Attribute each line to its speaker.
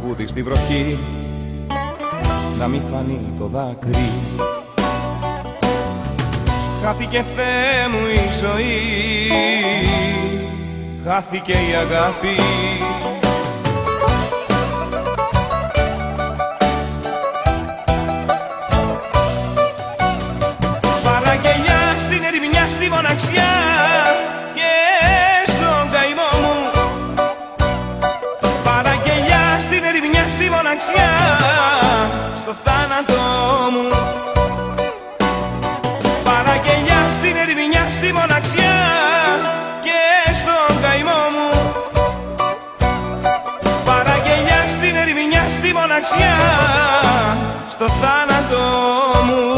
Speaker 1: τραγούδι στη βροχή, να μην φανεί το δάκρυ. Χάθηκε Θεέ μου η ζωή, χάθηκε η αγάπη. Παραγγελιά στην ερημιά, στη μοναξιά και στον καημό μου. Παραγγελιά στην ερημιά, στη μοναξιά, στο θάνατό μου. Παραγγελιά στην ερημιά, στη μοναξιά και στον καημό μου. Παραγγελιά στην ερημιά, στη μοναξιά, στο θάνατό μου.